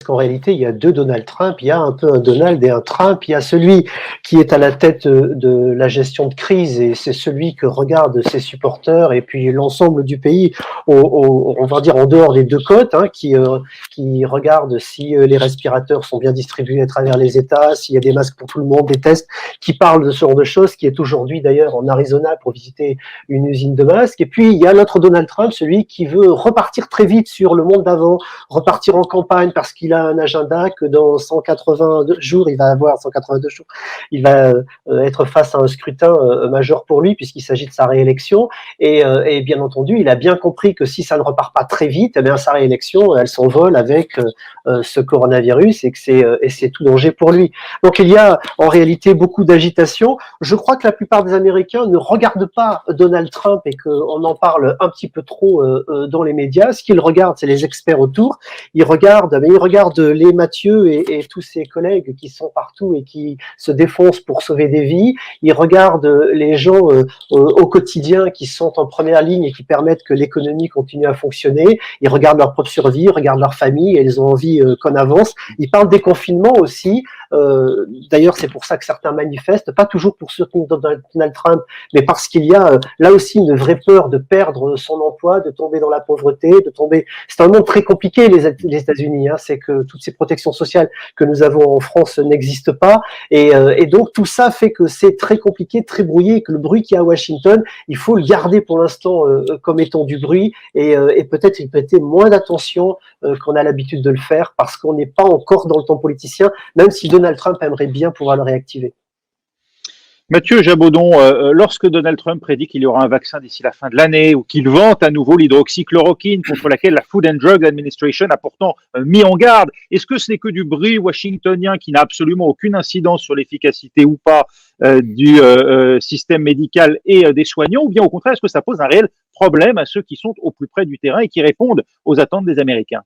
qu'en réalité, il y a 2 Donald Trump. Il y a un peu un Donald et un Trump. Il y a celui qui est à la tête de la gestion de crise et c'est celui que regardent ses supporters et puis l'ensemble du pays, on va dire en dehors des 2 côtes, hein, qui regarde si les respirateurs sont bien distribués à travers les États, s'il y a des masques pour tout le monde, des tests, qui parle de ce genre de choses, qui est aujourd'hui d'ailleurs en Arizona pour visiter une usine de masques. Et puis, il y a l'autre Donald Trump, celui qui veut repartir très vite sur le monde d'avant, repartir en campagne parce qu'il a un agenda que dans 182 jours, il va avoir 182 jours, il va être face à un scrutin majeur pour lui puisqu'il s'agit de sa réélection. Et bien entendu, il a bien compris que si ça ne repart pas très vite, eh bien sa réélection, elle s'envole avec ce coronavirus et que c'est tout danger pour lui. Donc il y a en réalité beaucoup d'agitation. Je crois que la plupart des Américains ne regardent pas Donald Trump et qu'on en parle un petit peu trop dans les médias. Ce qu'ils regardent, c'est les experts autour. Ils regardent les Mathieu et tous ses collègues qui sont partout et qui se défoncent pour sauver des vies. Ils regardent les gens au quotidien qui sont en première ligne et qui permettent que l'économie continue à fonctionner. Ils regardent leur propre survie, ils regardent leur famille et ils ont envie qu'on avance. Ils parlent des confinements aussi. D'ailleurs, c'est pour ça que certains manifestent, pas toujours pour soutenir Donald Trump, mais parce qu'il y a là aussi une vraie peur de perdre son emploi, de tomber dans la pauvreté, de tomber. C'est un monde très compliqué, les États-Unis. Hein, c'est que toutes ces protections sociales que nous avons en France n'existent pas, et donc tout ça fait que c'est très compliqué, très brouillé, et que le bruit qu'il y a à Washington, il faut le garder pour l'instant comme étant du bruit, et peut-être y prêter moins d'attention qu'on a l'habitude de le faire, parce qu'on n'est pas encore dans le temps politicien, même si Donald Trump aimerait bien pouvoir le réactiver. Mathieu Jabaudon, lorsque Donald Trump prédit qu'il y aura un vaccin d'ici la fin de l'année ou qu'il vante à nouveau l'hydroxychloroquine contre laquelle la Food and Drug Administration a pourtant mis en garde, est-ce que ce n'est que du bruit washingtonien qui n'a absolument aucune incidence sur l'efficacité ou pas du système médical et des soignants, ou bien au contraire, est-ce que ça pose un réel problème à ceux qui sont au plus près du terrain et qui répondent aux attentes des Américains?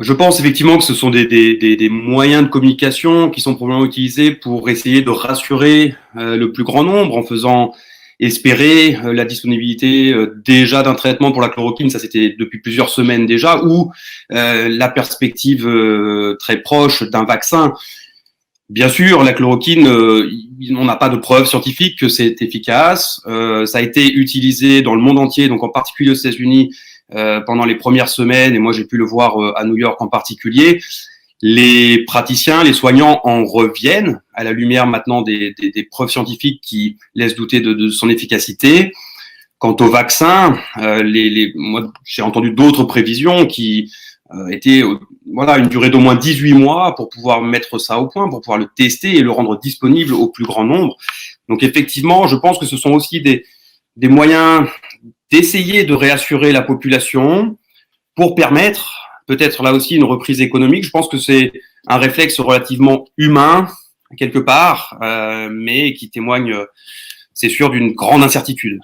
Je pense effectivement que ce sont des moyens de communication qui sont probablement utilisés pour essayer de rassurer le plus grand nombre en faisant espérer la disponibilité déjà d'un traitement pour la chloroquine, ça c'était depuis plusieurs semaines déjà, ou la perspective très proche d'un vaccin. Bien sûr, la chloroquine, on n'a pas de preuves scientifiques que c'est efficace. Ça a été utilisé dans le monde entier, donc en particulier aux États-Unis, pendant les premières semaines, et moi j'ai pu le voir à New York en particulier. Les praticiens, les soignants en reviennent à la lumière maintenant des preuves scientifiques qui laissent douter de son efficacité. Quant au vaccin, moi j'ai entendu d'autres prévisions qui étaient une durée d'au moins 18 mois pour pouvoir mettre ça au point, pour pouvoir le tester et le rendre disponible au plus grand nombre. Donc effectivement, je pense que ce sont aussi des moyens d'essayer de réassurer la population pour permettre peut-être là aussi une reprise économique. Je pense que c'est un réflexe relativement humain quelque part, mais qui témoigne, c'est sûr, d'une grande incertitude.